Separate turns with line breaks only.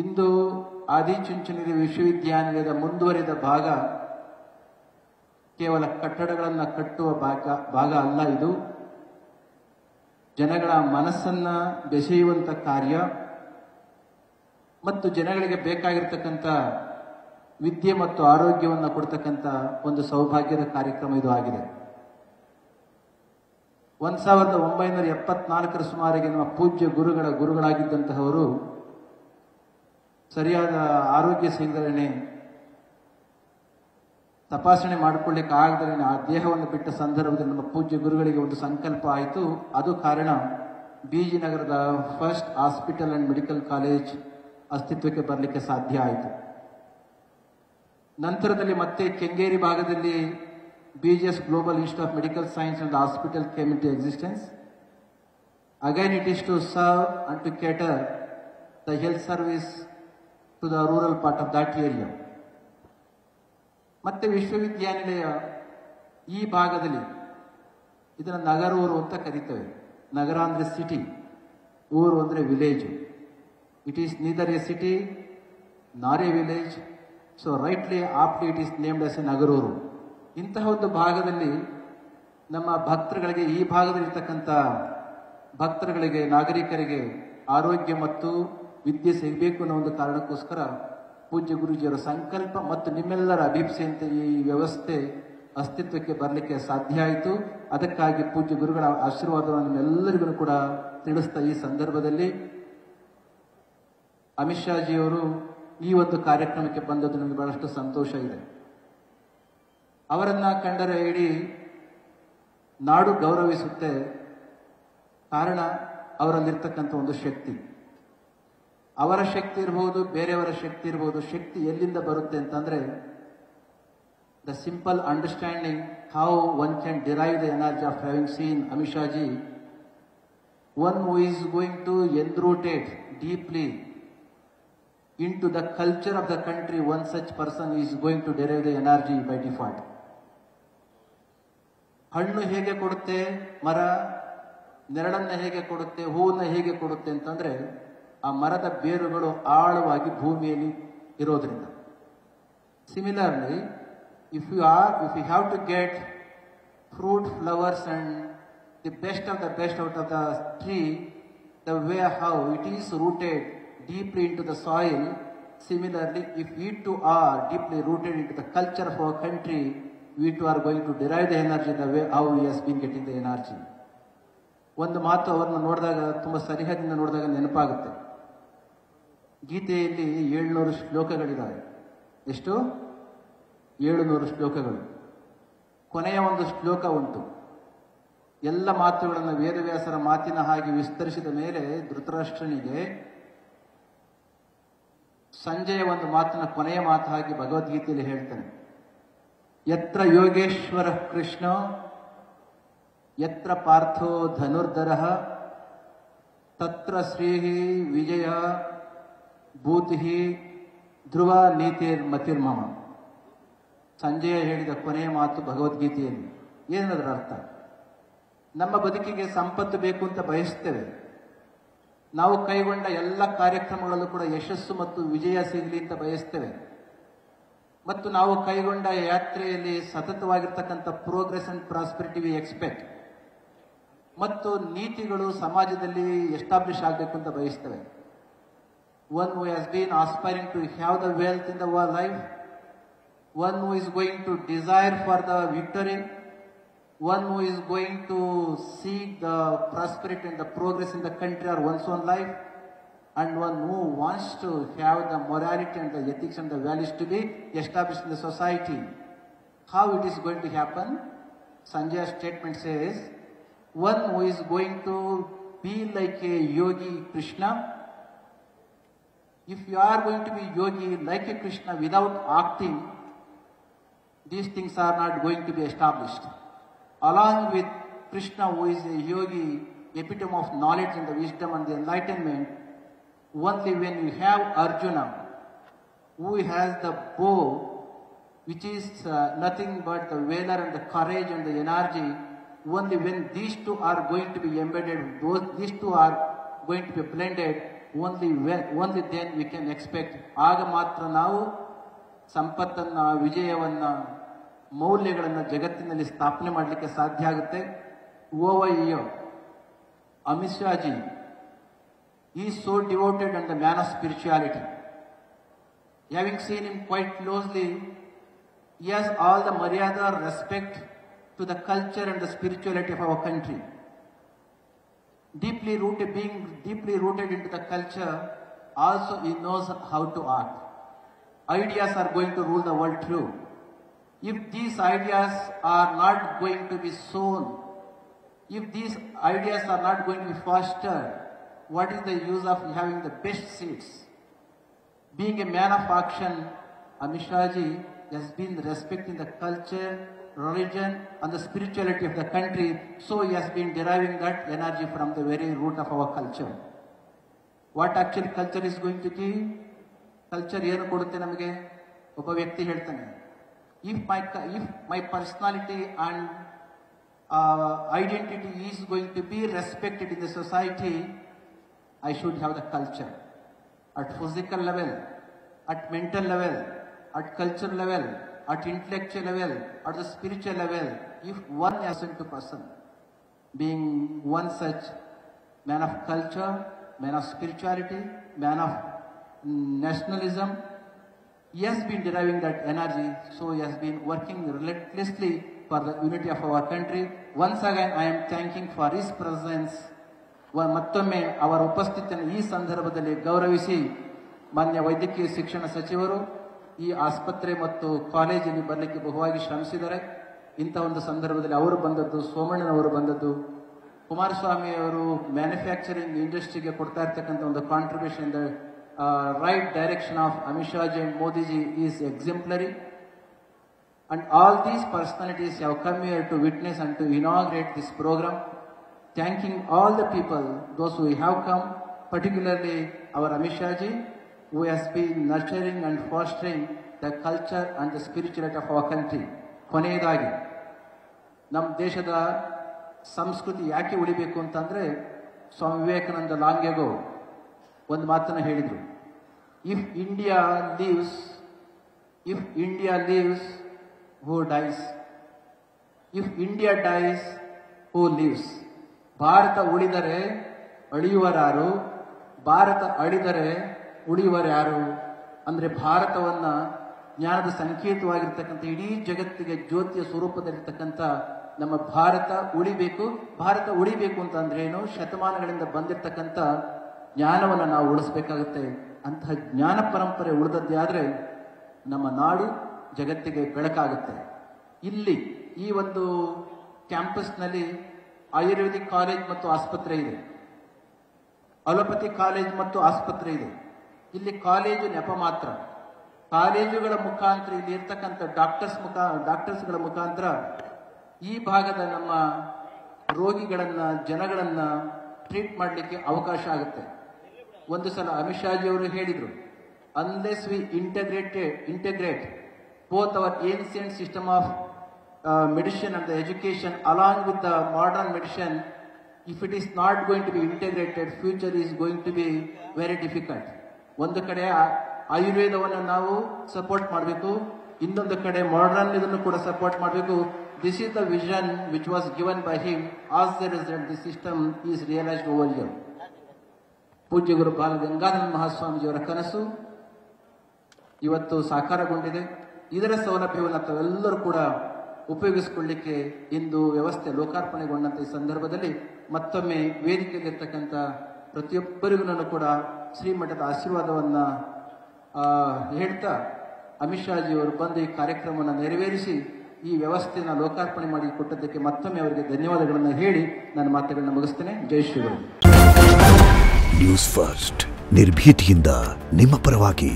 ಇಂದು ಆದಿಚುಂಚನಗಿರಿ ವಿಶ್ವವಿದ್ಯಾನಿಲಯದ ಮುಂದುವರಿದ ಭಾಗ ಕೇವಲ ಕಟ್ಟಡಗಳನ್ನು ಕಟ್ಟುವ ಭಾಗ ಅಲ್ಲ. ಇದು ಜನಗಳ ಮನಸ್ಸನ್ನ ಬೆಸೆಯುವಂತ ಕಾರ್ಯ ಮತ್ತು ಜನಗಳಿಗೆ ಬೇಕಾಗಿರ್ತಕ್ಕಂಥ ವಿದ್ಯೆ ಮತ್ತು ಆರೋಗ್ಯವನ್ನು ಕೊಡ್ತಕ್ಕಂಥ ಒಂದು ಸೌಭಾಗ್ಯದ ಕಾರ್ಯಕ್ರಮ ಇದು ಆಗಿದೆ. 1974ರ ಸುಮಾರಿಗೆ ನಮ್ಮ ಪೂಜ್ಯ ಗುರುಗಳಾಗಿದ್ದಂತಹವರು ಸರಿಯಾದ ಆರೋಗ್ಯ ಸಿಗದರೇನೆ, ತಪಾಸಣೆ ಮಾಡಿಕೊಳ್ಳಿಕ್ಕೆ ಆಗದರೇನೆ ಆ ದೇಹವನ್ನು ಬಿಟ್ಟ ಸಂದರ್ಭದಲ್ಲಿ ನಮ್ಮ ಪೂಜ್ಯ ಗುರುಗಳಿಗೆ ಒಂದು ಸಂಕಲ್ಪ ಆಯಿತು. ಅದು ಕಾರಣ ಬಿಜಿ ನಗರದ first hospital and medical college ಅಸ್ತಿತ್ವಕ್ಕೆ ಬರಲಿಕ್ಕೆ ಸಾಧ್ಯ ಆಯಿತು. ನಂತರದಲ್ಲಿ ಮತ್ತೆ ಕೆಂಗೇರಿ ಭಾಗದಲ್ಲಿ BGS Global Institute of Medical Science and Hospital came into existence. Again it is to serve and to cater the health service to the rural part of that area. ಮತ್ತೆ ವಿಶ್ವವಿದ್ಯಾನಿಲಯ ಈ ಭಾಗದಲ್ಲಿ ಇದನ್ನು ನಗರೂರು ಅಂತ ಕರೀತೇವೆ. ನಗರ ಅಂದ್ರೆ ಸಿಟಿ, ಊರು ಅಂದ್ರೆ village. It is neither a city nor a village, so rightly aptly it is named as a Nagaruru. ಇಂತಹ ಒಂದು ಭಾಗದಲ್ಲಿ ನಮ್ಮ ಭಕ್ತರುಗಳಿಗೆ, ಈ ಭಾಗದಲ್ಲಿರ್ತಕ್ಕಂಥ ಭಕ್ತರುಗಳಿಗೆ, ನಾಗರಿಕರಿಗೆ ಆರೋಗ್ಯ ಮತ್ತು ವಿದ್ಯೆ ಸಿಗಬೇಕು ಅನ್ನೋ ಒಂದು ಕಾರಣಕ್ಕೋಸ್ಕರ ಪೂಜ್ಯ ಗುರೂಜಿಯವರ ಸಂಕಲ್ಪ ಮತ್ತು ನಿಮ್ಮೆಲ್ಲರ ಅಭಿಪ್ಸೆಯಂತೆ ಈ ವ್ಯವಸ್ಥೆ ಅಸ್ತಿತ್ವಕ್ಕೆ ಬರಲಿಕ್ಕೆ ಸಾಧ್ಯ ಆಯಿತು. ಅದಕ್ಕಾಗಿ ಪೂಜ್ಯ ಗುರುಗಳ ಆಶೀರ್ವಾದವನ್ನು ನಿಮ್ಮೆಲ್ಲರಿಗೂ ಕೂಡ ತಿಳಿಸ್ತಾ ಈ ಸಂದರ್ಭದಲ್ಲಿ ಅಮಿತ್ ಶಾಜಿಯವರು ಈ ಒಂದು ಕಾರ್ಯಕ್ರಮಕ್ಕೆ ಬಂದದ್ದು ನಮಗೆ ಬಹಳಷ್ಟು ಸಂತೋಷ ಇದೆ. ಅವರನ್ನ ಕಂಡರೆ ಇಡೀ ನಾಡು ಗೌರವಿಸುತ್ತೆ. ಕಾರಣ ಅವರಲ್ಲಿರ್ತಕ್ಕಂಥ ಒಂದು ಶಕ್ತಿ, ಅವರ ಶಕ್ತಿ ಇರಬಹುದು, ಬೇರೆಯವರ ಶಕ್ತಿ ಇರಬಹುದು. ಶಕ್ತಿ ಎಲ್ಲಿಂದ ಬರುತ್ತೆ ಅಂತಂದ್ರೆ the simple understanding how one can derive the energy of having seen Amit Shahji, one who is going to enrooted deeply into the culture of the country, one such person is going to derive the energy by default. ಹಣ್ಣು ಹೇಗೆ ಕೊಡುತ್ತೆ ಮರ, ನೆರಳನ್ನ ಹೇಗೆ ಕೊಡುತ್ತೆ, ಹೂವನ್ನ ಹೇಗೆ ಕೊಡುತ್ತೆ ಅಂತಂದ್ರೆ ಆ ಮರದ ಬೇರುಗಳು ಆಳವಾಗಿ ಭೂಮಿಯಲ್ಲಿ ಇರೋದ್ರಿಂದ. Similarly if you have to get fruit, flowers and the best of the best out of the tree, the way how it is rooted deeply into the soil, similarly if we too are deeply rooted into the culture of our country, we too are going to derive the energy the way how we has been getting the energy. ಒಂದು ಮಾತು ಅವರನ್ನು ನೋಡಿದಾಗ, ತುಂಬಾ ಸರಿಹದಿಂದ ನೋಡಿದಾಗ ನೆನಪಾಗುತ್ತೆ. ಗೀತೆಯಲ್ಲಿ 700 ಶ್ಲೋಕಗಳಿದ್ದಾವೆ. ಎಷ್ಟು? 700 ಶ್ಲೋಕಗಳು. ಕೊನೆಯ ಒಂದು ಶ್ಲೋಕ ಉಂಟು. ಎಲ್ಲ ಮಾತುಗಳನ್ನು ವೇದವ್ಯಾಸರ ಮಾತಿನ ಹಾಗೆ ವಿಸ್ತರಿಸಿದ ಮೇಲೆ ಧೃತರಾಷ್ಟ್ರನಿಗೆ ಸಂಜೆಯ ಒಂದು ಮಾತನ್ನ ಕೊನೆಯ ಮಾತು ಹಾಗೆ ಭಗವದ್ಗೀತೆಯಲ್ಲಿ ಹೇಳ್ತಾನೆ. ಯತ್ರ ಯೋಗೇಶ್ವರ ಕೃಷ್ಣ ಯತ್ರ ಪಾರ್ಥೋ ಧನುರ್ಧರ ತತ್ರ ಶ್ರೀ ವಿಜಯ ಭೂತಿ ಧ್ರುವ ನೀತಿರ್ ಮತಿರ್ಮಮ. ಸಂಜೆಯ ಹೇಳಿದ ಕೊನೆಯ ಮಾತು ಭಗವದ್ಗೀತೆಯಲ್ಲಿ. ಏನದರ ಅರ್ಥ? ನಮ್ಮ ಬದುಕಿಗೆ ಸಂಪತ್ತು ಬೇಕು ಅಂತ ಬಯಸ್ತೇವೆ. ನಾವು ಕೈಗೊಂಡ ಎಲ್ಲ ಕಾರ್ಯಕ್ರಮಗಳಲ್ಲೂ ಕೂಡ ಯಶಸ್ಸು ಮತ್ತು ವಿಜಯ ಸಿಗಲಿ ಅಂತ ಬಯಸ್ತೇವೆ. ಮತ್ತು ನಾವು ಕೈಗೊಂಡ ಯಾತ್ರೆಯಲ್ಲಿ ಸತತವಾಗಿರ್ತಕ್ಕಂಥ progress and prosperity we expect. ಮತ್ತು ನೀತಿಗಳು ಸಮಾಜದಲ್ಲಿ ಎಸ್ಟಾಬ್ಲಿಷ್ ಆಗಬೇಕು ಅಂತ ಬಯಸ್ತೇವೆ. One who has been aspiring to have the wealth in the life, one who is going to desire for the victory, one who is going to seek the prosperity and the progress in the country or one's own life, and one who wants to have the morality and the ethics and the values to be established in the society. How it is going to happen? Sanjay's statement says, one who is going to be like a yogi Krishna. If you are going to be yogi like a Krishna without acting, these things are not going to be established. Along with Krishna, who is a yogi, epitome of knowledge and the wisdom and the enlightenment, only when you have Arjuna, who has the bow, which is nothing but the valor and the courage and the energy, only when these two are going to be embedded, these two are going to be blended, only then we can expect. ಆಗ ಮಾತ್ರ ನಾವು ಸಂಪತ್ತನ್ನ, ವಿಜಯವನ್ನ, ಮೌಲ್ಯಗಳನ್ನು ಜಗತ್ತಿನಲ್ಲಿ ಸ್ಥಾಪನೆ ಮಾಡಲಿಕ್ಕೆ ಸಾಧ್ಯ ಆಗುತ್ತೆ. Over here, Amit Shah ji, he is so devoted and the man of spirituality. Having seen him quite closely, he has all the maryada, respect to the culture and the spirituality of our country. Being deeply rooted into the culture, also he knows how to act. Ideas are going to rule the world through. If these ideas are not going to be sown, if these ideas are not going to be fostered, what is the use of having the best seeds? Being a man of action, Amit Shah ji has been respecting the culture, religion and the spirituality of the country, so he has been deriving that energy from the very root of our culture. What actually culture is going to give? Culture ಏನು ಕೊಡುತ್ತೆ ನಮಗೆ? ಒಬ್ಬ ವ್ಯಕ್ತಿ ಹೇಳ್ತಾನೆ, if my personality and identity is going to be respected in the society, I should have the culture. At physical level, at mental level, at cultural level, at intellectual level, at the spiritual level, if one person to person, being one such man of culture, man of spirituality, man of nationalism, he has been deriving that energy, so he has been working relentlessly for the unity of our country. Once again, I am thanking for his presence. ಮತ್ತೊಮ್ಮೆ ಅವರ ಉಪಸ್ಥಿತಿಯನ್ನು ಈ ಸಂದರ್ಭದಲ್ಲಿ ಗೌರವಿಸಿ, ಮಾನ್ಯ ವೈದ್ಯಕೀಯ ಶಿಕ್ಷಣ ಸಚಿವರು ಈ ಆಸ್ಪತ್ರೆ ಮತ್ತು ಕಾಲೇಜಿಗೆ ಬರಲಿಕ್ಕೆ ಬಹುವಾಗಿ ಶ್ರಮಿಸಿದ್ದಾರೆ. ಇಂಥ ಒಂದು ಸಂದರ್ಭದಲ್ಲಿ ಅವರು ಬಂದದ್ದು, ಸೋಮಣ್ಣನವರು ಬಂದದ್ದು, ಕುಮಾರಸ್ವಾಮಿ ಅವರು ಮ್ಯಾನುಫ್ಯಾಕ್ಚರಿಂಗ್ ಇಂಡಸ್ಟ್ರಿಗೆ ಕೊಡ್ತಾ ಇರ್ತಕ್ಕಂಥ ಒಂದು contribution, the right direction of Amit Shah ji and Modi ji is exemplary. And all these personalities have come here to witness and to inaugurate this program. Thanking all the people, those who have come, particularly our Amit Shah ji, who has been nurturing and fostering the culture and the spirituality of our country. ಕೊನೆಯದಾಗಿ ನಮ್ಮ ದೇಶದ ಸಂಸ್ಕೃತಿ ಯಾಕೆ ಉಳಿಬೇಕು ಅಂತಂದ್ರೆ, Swami Vivekananda long ago ಒಂದು ಮಾತನ್ನು ಹೇಳಿದರು, if India lives who dies? If India dies, who lives? Bharat ಉಳಿದರೆ ಅಳಿಯುವರಾರು, ಭಾರತ ಅಳಿದರೆ ಉಳಿಯುವರ್ಯಾರು? ಅಂದರೆ ಭಾರತವನ್ನ ಜ್ಞಾನದ ಸಂಕೇತವಾಗಿರ್ತಕ್ಕಂಥ, ಇಡೀ ಜಗತ್ತಿಗೆ ಜ್ಯೋತಿಯ ಸ್ವರೂಪದಲ್ಲಿರ್ತಕ್ಕಂಥ ನಮ್ಮ ಭಾರತ ಉಳಿಬೇಕು. ಭಾರತ ಉಳಿಬೇಕು ಅಂತಂದ್ರೆ ಏನು? ಶತಮಾನಗಳಿಂದ ಬಂದಿರತಕ್ಕಂಥ ಜ್ಞಾನವನ್ನು ನಾವು ಉಳಿಸಬೇಕಾಗುತ್ತೆ. ಅಂತಹ ಜ್ಞಾನ ಪರಂಪರೆ ಉಳಿದದ್ದೇ ಆದರೆ ನಮ್ಮ ನಾಡು ಜಗತ್ತಿಗೆ ಬೆಳಕಾಗುತ್ತೆ. ಇಲ್ಲಿ ಈ ಒಂದು ಕ್ಯಾಂಪಸ್ನಲ್ಲಿ ಆಯುರ್ವೇದಿಕ್ ಕಾಲೇಜ್ ಮತ್ತು ಆಸ್ಪತ್ರೆ ಇದೆ, ಅಲೋಪತಿ ಕಾಲೇಜ್ ಮತ್ತು ಆಸ್ಪತ್ರೆ ಇದೆ. ಇಲ್ಲಿ ಕಾಲೇಜು ನೆಪ ಮಾತ್ರ. ಕಾಲೇಜುಗಳ ಮುಖಾಂತರ ಇಲ್ಲಿ ಇರ್ತಕ್ಕಂಥ ಡಾಕ್ಟರ್ಸ್ಗಳ ಮುಖಾಂತರ ಈ ಭಾಗದ ನಮ್ಮ ರೋಗಿಗಳನ್ನ, ಜನಗಳನ್ನ ಟ್ರೀಟ್ ಮಾಡಲಿಕ್ಕೆ ಅವಕಾಶ ಆಗುತ್ತೆ. ಒಂದು ಸಲ ಅಮಿತ್ ಶಾ ಜಿ ಅವರು ಹೇಳಿದ್ರು, unless we integrate both our ancient system of medicine and the education along with the modern medicine, if it is not going to be integrated, future is going to be very difficult. ಒಂದು ಕಡೆ ಆಯುರ್ವೇದವನ್ನು ನಾವು support ಮಾಡಬೇಕು, ಇನ್ನೊಂದು ಕಡೆ modern ಇದನ್ನು ಕೂಡ support ಮಾಡಬೇಕು. This is the vision which was given by him. As the result, the system is realized over here. ಪೂಜ್ಯ ಗುರು ಬಾಲ ಗಂಗಾಧರ ಮಹಾಸ್ವಾಮೀಜಿಯವರ ಕನಸು ಇವತ್ತು ಸಾಕಾರಗೊಂಡಿದೆ. ಇದರ ಸೌಲಭ್ಯವನ್ನು ತಾವೆಲ್ಲರೂ ಕೂಡ ಉಪಯೋಗಿಸಿಕೊಳ್ಳಿಕ್ಕೆ ಇಂದು ವ್ಯವಸ್ಥೆ ಲೋಕಾರ್ಪಣೆಗೊಂಡಂತ ಈ ಸಂದರ್ಭದಲ್ಲಿ ಮತ್ತೊಮ್ಮೆ ವೇದಿಕೆಯಲ್ಲಿರ್ತಕ್ಕಂಥ ಪ್ರತಿಯೊಬ್ಬರಿಗೂ ಕೂಡ ಶ್ರೀಮಠದ ಆಶೀರ್ವಾದವನ್ನ ಹೇಳ್ತಾ, ಅಮಿತ್ ಶಾ ಜಿ ಅವರು ಬಂದು ಈ ಕಾರ್ಯಕ್ರಮವನ್ನು ನೆರವೇರಿಸಿ ಈ ವ್ಯವಸ್ಥೆಯನ್ನು ಲೋಕಾರ್ಪಣೆ ಮಾಡಿ ಕೊಟ್ಟದ್ದಕ್ಕೆ ಮತ್ತೊಮ್ಮೆ ಅವರಿಗೆ ಧನ್ಯವಾದಗಳನ್ನು ಹೇಳಿ ನನ್ನ ಮಾತುಗಳನ್ನು ಮುಗಿಸ್ತೇನೆ. ಜೈ ಶ್ರೀಗಳು.
ನ್ಯೂಸ್ ಫಸ್ಟ್, ನಿರ್ಭೀತಿಯಿಂದ ನಿಮ್ಮ ಪರವಾಗಿ.